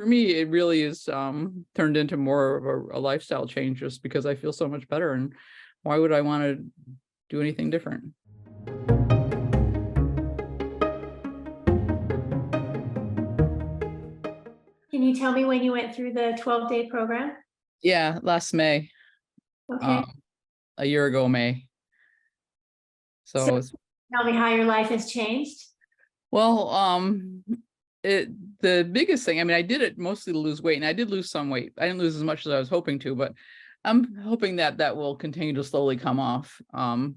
for me, it really is turned into more of a lifestyle change just because I feel so much better. And why would I want to do anything different? Can you tell me when you went through the 12-day program? Yeah, last May, Okay. a year ago, May. So it's, Tell me how your life has changed. well, the biggest thing, I mean, I did it mostly to lose weight, and I did lose some weight. I didn't lose as much as I was hoping to, but I'm hoping that that will continue to slowly come off.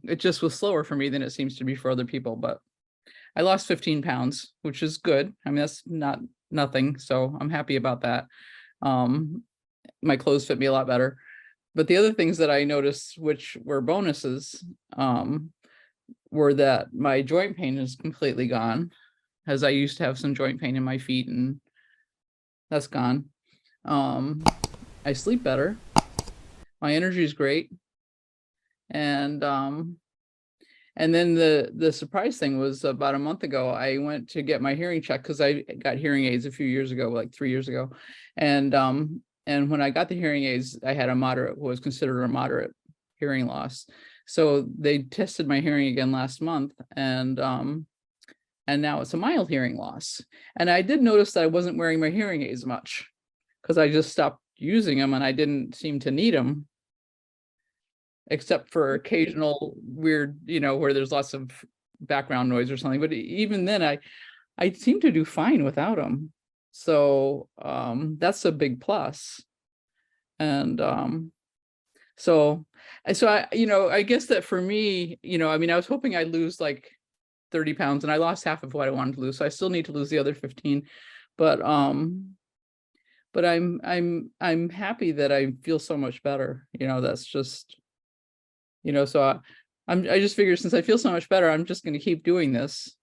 It just was slower for me than it seems to be for other people, but I lost 15 pounds, which is good. I mean, that's not nothing, so I'm happy about that. My clothes fit me a lot better. But the other things that I noticed, which were bonuses, were that my joint pain is completely gone, as I used to have some joint pain in my feet, and that's gone. I sleep better. My energy is great. And then the surprise thing was about a month ago, I went to get my hearing checked because I got hearing aids a few years ago, like 3 years ago. And when I got the hearing aids, I had what was considered a moderate hearing loss. So they tested my hearing again last month, and now it's a mild hearing loss. And I did notice that I wasn't wearing my hearing aids much because I just stopped using them and I didn't seem to need them, except for occasional weird, where there's lots of background noise or something. But even then, I seem to do fine without them. So that's a big plus. And so I guess that for me, I mean, I was hoping I'd lose like 30 pounds, and I lost half of what I wanted to lose. So I still need to lose the other 15. But I'm happy that I feel so much better. That's just, so I just figured, since I feel so much better, I'm just going to keep doing this.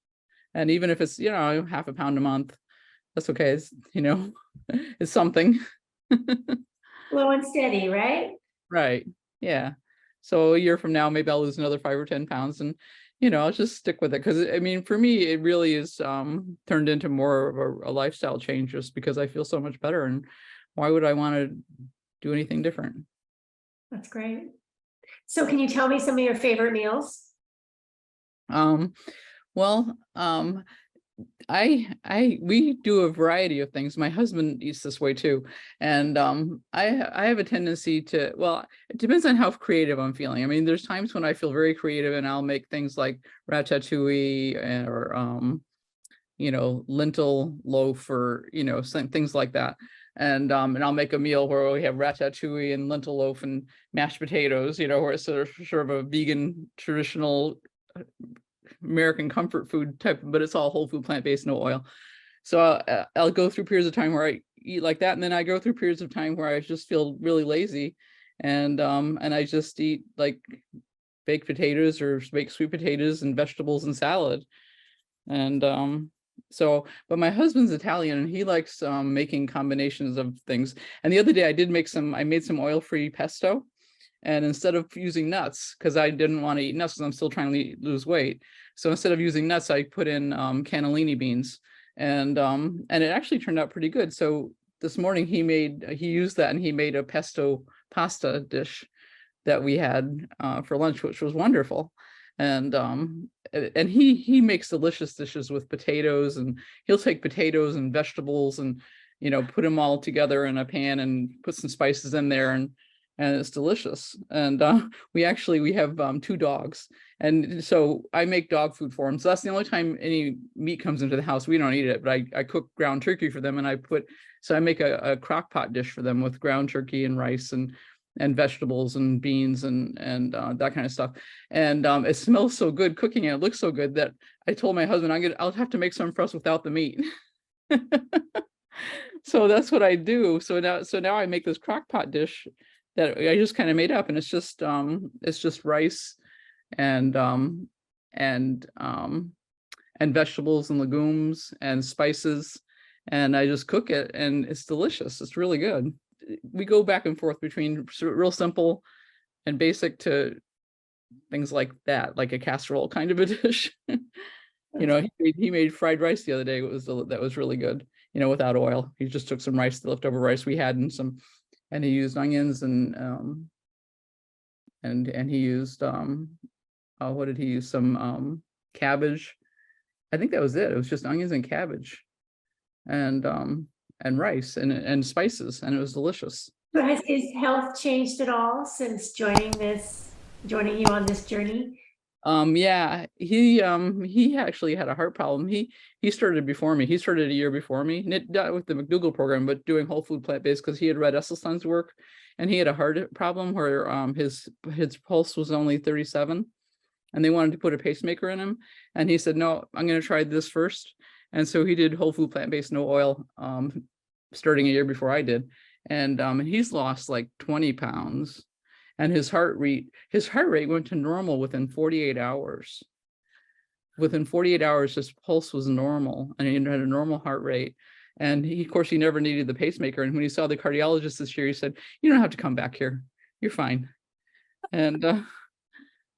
And even if it's, half a pound a month, that's okay. It's, it's something. Slow and steady, right? Right. Yeah. So a year from now, maybe I'll lose another 5 or 10 pounds, and, I'll just stick with it. Because I mean, for me, it really is turned into more of a lifestyle change just because I feel so much better. And why would I want to do anything different? That's great. So can you tell me some of your favorite meals? Well, we do a variety of things. My husband eats this way too. And I have a tendency to, well, it depends on how creative I'm feeling. I mean, there's times when I feel very creative and I'll make things like ratatouille or lentil loaf, or things like that. And I'll make a meal where we have ratatouille and lentil loaf and mashed potatoes, where it's sort of a vegan traditional American comfort food type, but it's all whole food, plant-based, no oil. So I'll go through periods of time where I eat like that, and then I go through periods of time where I just feel really lazy, and I just eat like baked potatoes or baked sweet potatoes and vegetables and salad. And but my husband's Italian, and he likes making combinations of things. And the other day I made some oil-free pesto. And instead of using nuts, because I didn't want to eat nuts because I'm still trying to lose weight. So instead of using nuts, I put in cannellini beans, and it actually turned out pretty good. So this morning he used that, and he made a pesto pasta dish that we had for lunch, which was wonderful. And he makes delicious dishes with potatoes, and he'll take potatoes and vegetables and put them all together in a pan and put some spices in there, and it's delicious. And we have 2 dogs, and so I make dog food for them. So that's the only time any meat comes into the house. We don't eat it, but I cook ground turkey for them, and I make a crock pot dish for them with ground turkey and rice and vegetables and beans and that kind of stuff. And it smells so good cooking, and it looks so good that I told my husband I'll have to make some for us without the meat. So that's what I do. So now I make this crock pot dish that I just kind of made up, and it's just rice and vegetables and legumes and spices, and I just cook it, and it's delicious. It's really good. We go back and forth between real simple and basic to things like that, like a casserole kind of a dish. He made fried rice the other day. That was really good. without oil. He just took some rice, the leftover rice we had, and he used onions and he used what did he use? Some cabbage. I think that was it. It was just onions and cabbage and rice and spices, and it was delicious. So has his health changed at all since joining you on this journey? Yeah, he actually had a heart problem. He started before me. He started a year before me, not with the McDougall program, but doing whole food plant-based, because he had read Esselstyn's work, and he had a heart problem where his pulse was only 37, and they wanted to put a pacemaker in him, and he said, no, I'm going to try this first. And so he did whole food plant-based, no oil, starting a year before I did, and he's lost like 20 pounds. And his heart rate went to normal within 48 hours. Within 48 hours, his pulse was normal, and he had a normal heart rate. And of course, he never needed the pacemaker. And when he saw the cardiologist this year, he said, "You don't have to come back here. You're fine." And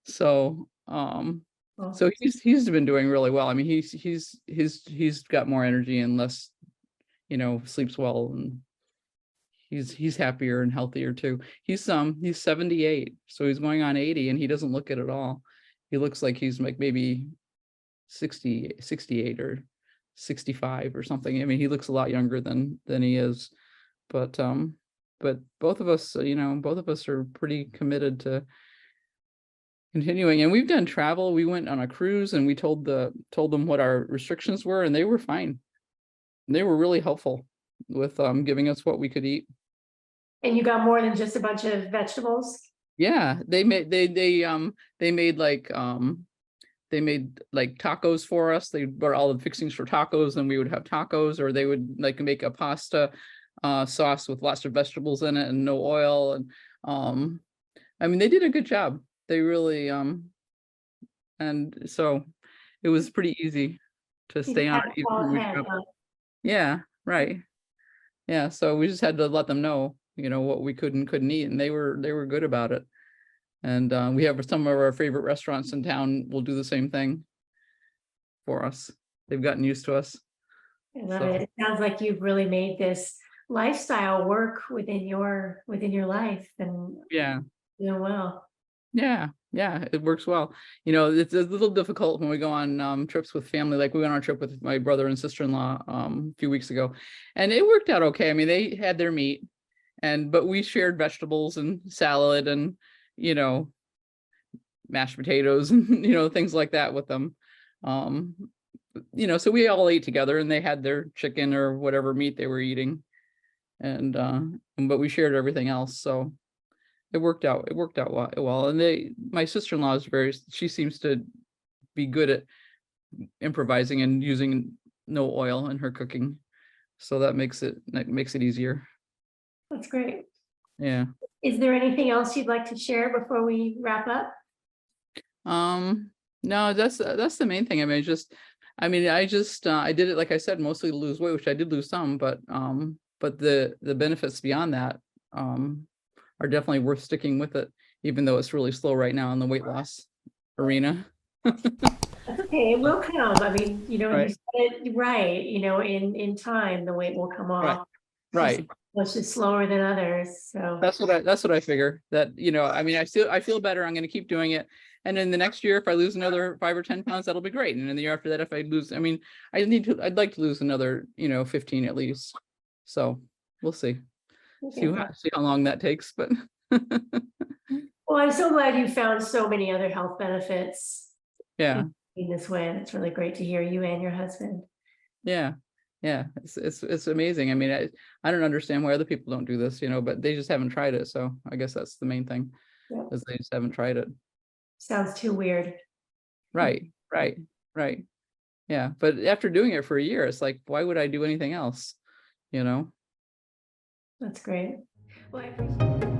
so he's been doing really well. I mean, he's got more energy and less, sleeps well, and he's happier and healthier too. He's 78, so he's going on 80, and he doesn't look it at all. He looks like he's like maybe 68 or 65 or something. I mean, he looks a lot younger than he is. But both of us are pretty committed to continuing. And we've done travel. We went on a cruise, and we told them what our restrictions were, and they were fine. They were really helpful with giving us what we could eat. And you got more than just a bunch of vegetables? Yeah, they made like tacos for us. They brought all the fixings for tacos, and we would have tacos, or they would like make a pasta sauce with lots of vegetables in it and no oil. And I mean, they did a good job. They really and so it was pretty easy to stay on it even when we traveled. Yeah, right. Yeah, so we just had to let them know, what we could and couldn't eat, and they were good about it. And we have some of our favorite restaurants in town will do the same thing for us. They've gotten used to us. I love it. It sounds like you've really made this lifestyle work within your life, and yeah, well. Yeah, it works well. It's a little difficult when we go on trips with family. Like we went on a trip with my brother and sister-in-law a few weeks ago, and it worked out okay. I mean, they had their meat, but we shared vegetables and salad and mashed potatoes and things like that with them. So we all ate together, and they had their chicken or whatever meat they were eating, and but we shared everything else. So it worked out well. And my sister-in-law she seems to be good at improvising and using no oil in her cooking, so that makes it easier. That's great. Yeah. Is there anything else you'd like to share before we wrap up? No, that's the main thing. I mean, I did it, like I said, mostly to lose weight, which I did lose some, but the benefits beyond that are definitely worth sticking with it, even though it's really slow right now in the weight loss arena. That's okay, it will come. I mean, Right. you said it right, in time, the weight will come off. Right. It's just slower than others. So That's what I figure. That, I mean, I feel better. I'm going to keep doing it. And in the next year, if I lose another 5 or 10 pounds, that'll be great. And in the year after that, if I lose, I mean, I'd like to lose another, 15 at least. So we'll see. See how long that takes, but well, I'm so glad you found so many other health benefits. Yeah. In this way. It's really great to hear you and your husband. Yeah. It's amazing. I mean, I don't understand why other people don't do this, but they just haven't tried it. So I guess that's the main thing, is they just haven't tried it. Sounds too weird. Right. Yeah. But after doing it for a year, it's like, why would I do anything else? That's great. Well, I appreciate it.